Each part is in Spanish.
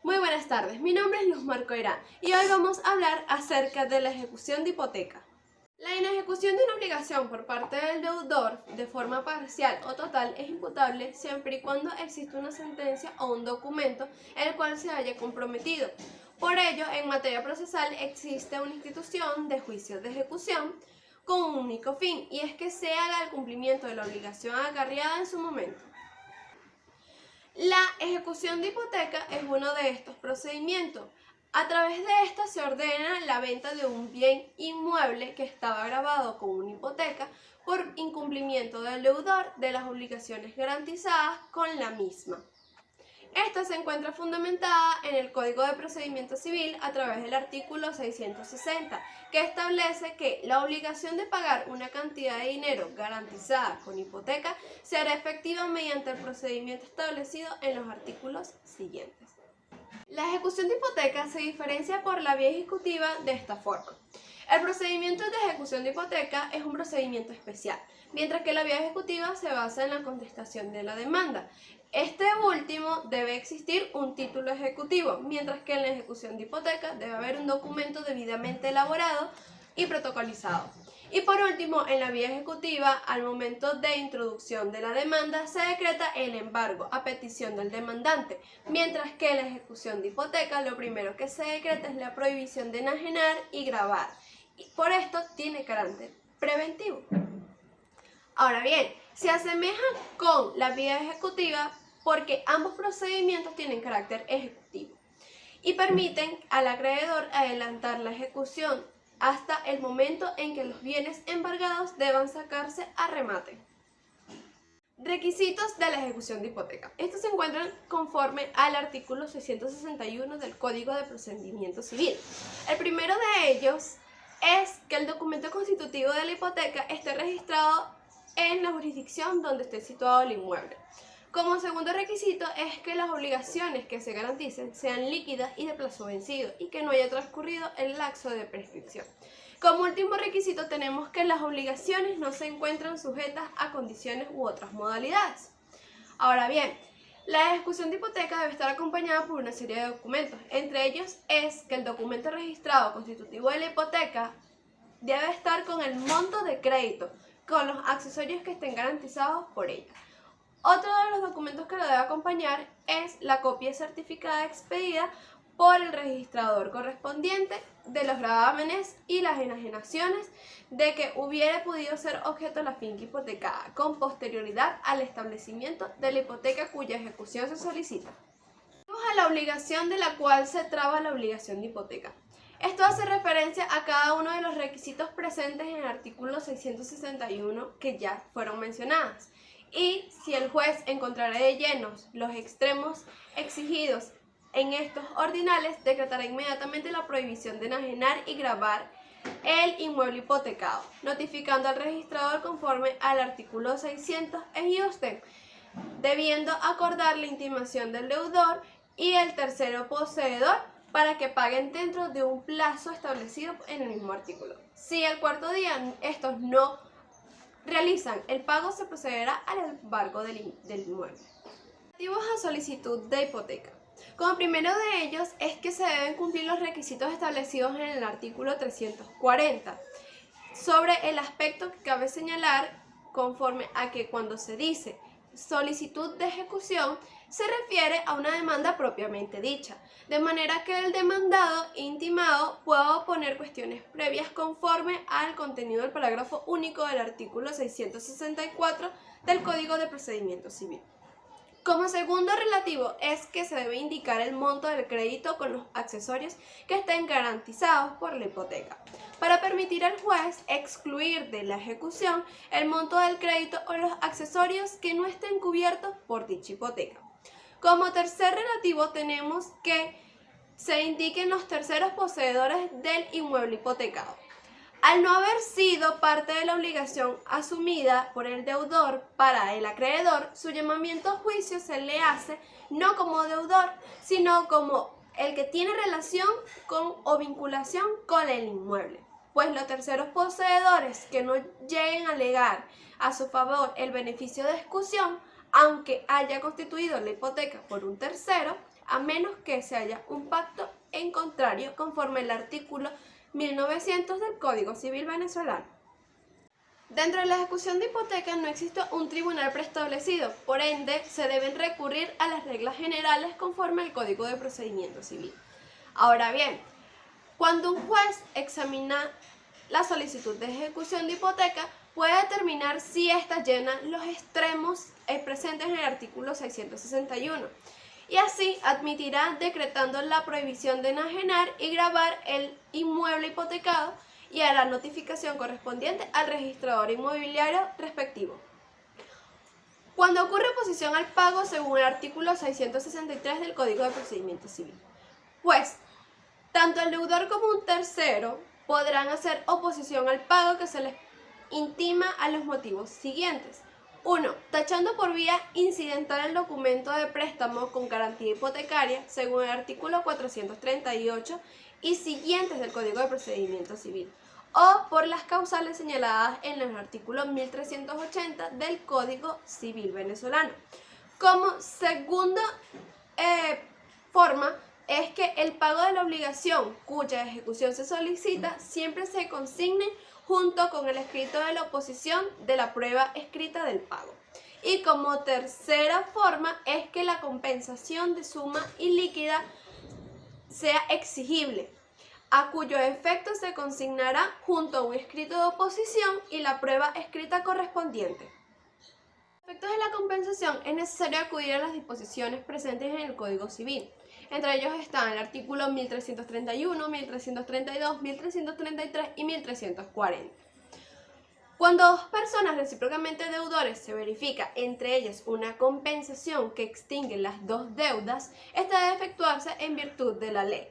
Muy buenas tardes, mi nombre es Luz Marcoirán y hoy vamos a hablar acerca de la ejecución de hipoteca. La inejecución de una obligación por parte del deudor de forma parcial o total es imputable siempre y cuando existe una sentencia o un documento en el cual se haya comprometido. Por ello, en materia procesal existe una institución de juicio de ejecución con un único fin, y es que se haga el cumplimiento de la obligación acarreada en su momento. La ejecución de hipoteca es uno de estos procedimientos. A través de esta se ordena la venta de un bien inmueble que estaba grabado con una hipoteca por incumplimiento del deudor de las obligaciones garantizadas con la misma. Esta se encuentra fundamentada en el Código de Procedimiento Civil a través del artículo 660, que establece que la obligación de pagar una cantidad de dinero garantizada con hipoteca se hará efectiva mediante el procedimiento establecido en los artículos siguientes. La ejecución de hipoteca se diferencia por la vía ejecutiva de esta forma. El procedimiento de ejecución de hipoteca es un procedimiento especial, mientras que la vía ejecutiva se basa en la contestación de la demanda. Este último debe existir un título ejecutivo, mientras que en la ejecución de hipoteca debe haber un documento debidamente elaborado y protocolizado. Y por último, en la vía ejecutiva, al momento de introducción de la demanda, se decreta el embargo a petición del demandante, mientras que en la ejecución de hipoteca lo primero que se decreta es la prohibición de enajenar y gravar. Y por esto tiene carácter preventivo. Ahora bien, se asemeja con la vía ejecutiva porque ambos procedimientos tienen carácter ejecutivo y permiten al acreedor adelantar la ejecución hasta el momento en que los bienes embargados deban sacarse a remate. Requisitos de la ejecución de hipoteca. Estos se encuentran conforme al artículo 661 del Código de Procedimiento Civil. El primero de ellos es que el documento constitutivo de la hipoteca esté registrado en la jurisdicción donde esté situado el inmueble. Como segundo requisito es que las obligaciones que se garanticen sean líquidas y de plazo vencido y que no haya transcurrido el lapso de prescripción. Como último requisito tenemos que las obligaciones no se encuentran sujetas a condiciones u otras modalidades. Ahora bien, la ejecución de hipoteca debe estar acompañada por una serie de documentos. Entre ellos es que el documento registrado constitutivo de la hipoteca debe estar con el monto de crédito, con los accesorios que estén garantizados por ella. Otro de los documentos que lo debe acompañar es la copia certificada expedida por el registrador correspondiente de los gravámenes y las enajenaciones de que hubiera podido ser objeto la finca hipotecada con posterioridad al establecimiento de la hipoteca cuya ejecución se solicita. Vamos a la obligación de la cual se traba la obligación de hipoteca. Esto hace referencia a cada uno de los requisitos presentes en el artículo 661 que ya fueron mencionados. Y si el juez encontrara de llenos los extremos exigidos en estos ordinales, decretará inmediatamente la prohibición de enajenar y gravar el inmueble hipotecado, notificando al registrador conforme al artículo 600 e debiendo acordar la intimación del deudor y el tercero poseedor para que paguen dentro de un plazo establecido en el mismo artículo. Si el cuarto día estos no realizan el pago, se procederá al embargo del inmueble. Relativos a solicitud de hipoteca. Como primero de ellos es que se deben cumplir los requisitos establecidos en el artículo 340. Sobre el aspecto que cabe señalar, conforme a que cuando se dice solicitud de ejecución, se refiere a una demanda propiamente dicha, de manera que el demandado intimado pueda oponer cuestiones previas conforme al contenido del parágrafo único del artículo 664 del Código de Procedimiento Civil. Como segundo relativo es que se debe indicar el monto del crédito con los accesorios que estén garantizados por la hipoteca, para permitir al juez excluir de la ejecución el monto del crédito o los accesorios que no estén cubiertos por dicha hipoteca. Como tercer relativo tenemos que se indiquen los terceros poseedores del inmueble hipotecado. Al no haber sido parte de la obligación asumida por el deudor para el acreedor, su llamamiento a juicio se le hace no como deudor, sino como el que tiene relación con o vinculación con el inmueble. Pues los terceros poseedores que no lleguen a alegar a su favor el beneficio de exclusión, aunque haya constituido la hipoteca por un tercero, a menos que se haya un pacto en contrario conforme al artículo 1900 del Código Civil venezolano. Dentro de la ejecución de hipoteca no existe un tribunal preestablecido, por ende se deben recurrir a las reglas generales conforme al Código de Procedimiento Civil. Ahora bien, cuando un juez examina la solicitud de ejecución de hipoteca, puede determinar si ésta llena los extremos presentes en el artículo 661 y así admitirá decretando la prohibición de enajenar y gravar el inmueble hipotecado y hará notificación correspondiente al registrador inmobiliario respectivo. Cuando ocurre oposición al pago según el artículo 663 del Código de Procedimiento Civil, pues tanto el deudor como un tercero podrán hacer oposición al pago que se les intima a los motivos siguientes. 1. Tachando por vía incidental el documento de préstamo con garantía hipotecaria según el artículo 438 y siguientes del Código de Procedimiento Civil, o por las causales señaladas en el artículo 1380 del Código Civil venezolano. Como segunda forma es que el pago de la obligación cuya ejecución se solicita siempre se consigne junto con el escrito de la oposición de la prueba escrita del pago. Y como tercera forma es que la compensación de suma ilíquida sea exigible, a cuyo efecto se consignará junto a un escrito de oposición y la prueba escrita correspondiente. Para efectos de la compensación es necesario acudir a las disposiciones presentes en el Código Civil. Entre ellos están el artículo 1331, 1332, 1333 y 1340. Cuando dos personas recíprocamente deudores se verifica entre ellas una compensación que extingue las dos deudas, esta debe efectuarse en virtud de la ley.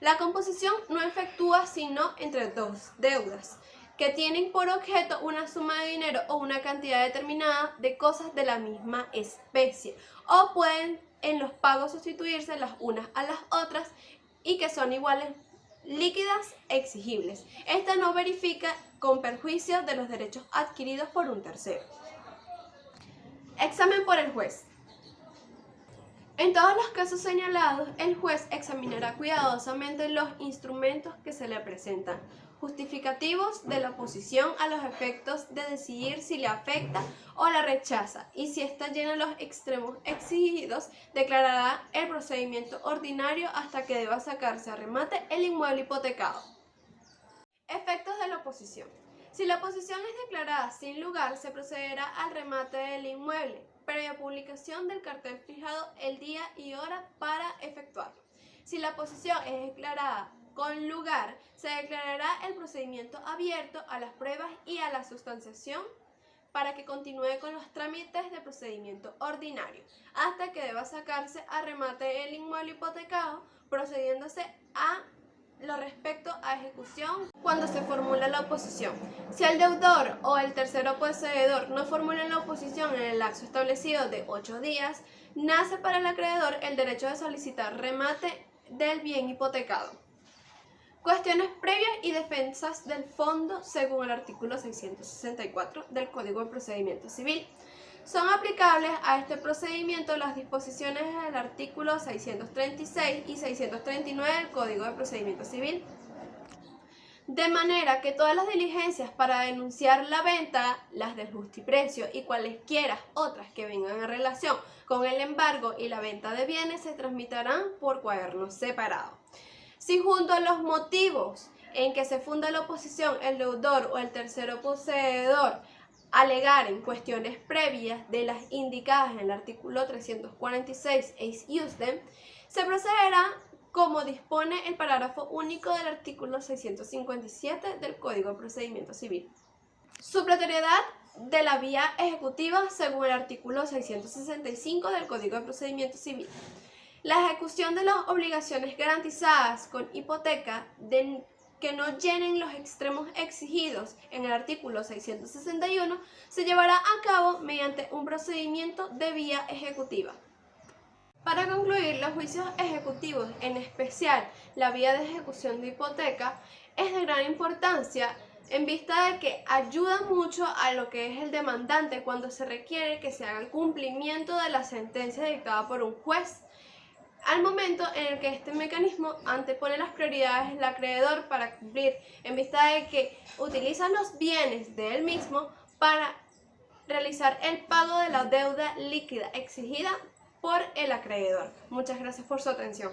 La composición no efectúa sino entre dos deudas que tienen por objeto una suma de dinero o una cantidad determinada de cosas de la misma especie, o pueden en los pagos sustituirse las unas a las otras y que son iguales, líquidas, exigibles. Esta no verifica con perjuicio de los derechos adquiridos por un tercero. Examen por el juez. En todos los casos señalados, el juez examinará cuidadosamente los instrumentos que se le presentan, justificativos de la oposición a los efectos de decidir si le afecta o la rechaza, y si está llena de los extremos exigidos, declarará el procedimiento ordinario hasta que deba sacarse a remate el inmueble hipotecado. Efectos de la oposición. Si la oposición es declarada sin lugar, se procederá al remate del inmueble, previa publicación del cartel fijado el día y hora para efectuarlo. Si la oposición es declarada con lugar, se declarará el procedimiento abierto a las pruebas y a la sustanciación para que continúe con los trámites de procedimiento ordinario, hasta que deba sacarse a remate el inmueble hipotecado, procediéndose a lo respecto a ejecución cuando se formula la oposición. Si el deudor o el tercero poseedor no formulan la oposición en el lapso establecido de 8 días, nace para el acreedor el derecho de solicitar remate del bien hipotecado. Cuestiones previas y defensas del fondo según el artículo 664 del Código de Procedimiento Civil. Son aplicables a este procedimiento las disposiciones del artículo 636 y 639 del Código de Procedimiento Civil. De manera que todas las diligencias para denunciar la venta, las del justiprecio y cualesquiera otras que vengan en relación con el embargo y la venta de bienes se tramitarán por cuaderno separado. Si junto a los motivos en que se funda la oposición el deudor o el tercero poseedor alegaren cuestiones previas de las indicadas en el artículo 346 ex iusdem, se procederá como dispone el parágrafo único del artículo 657 del Código de Procedimiento Civil. Supletoriedad de la vía ejecutiva según el artículo 665 del Código de Procedimiento Civil. La ejecución de las obligaciones garantizadas con hipoteca que no llenen los extremos exigidos en el artículo 661 se llevará a cabo mediante un procedimiento de vía ejecutiva. Para concluir, los juicios ejecutivos, en especial la vía de ejecución de hipoteca, es de gran importancia en vista de que ayuda mucho a lo que es el demandante cuando se requiere que se haga el cumplimiento de la sentencia dictada por un juez al momento en el que este mecanismo antepone las prioridades del acreedor para cumplir, en vista de que utiliza los bienes de él mismo para realizar el pago de la deuda líquida exigida por el acreedor. Muchas gracias por su atención.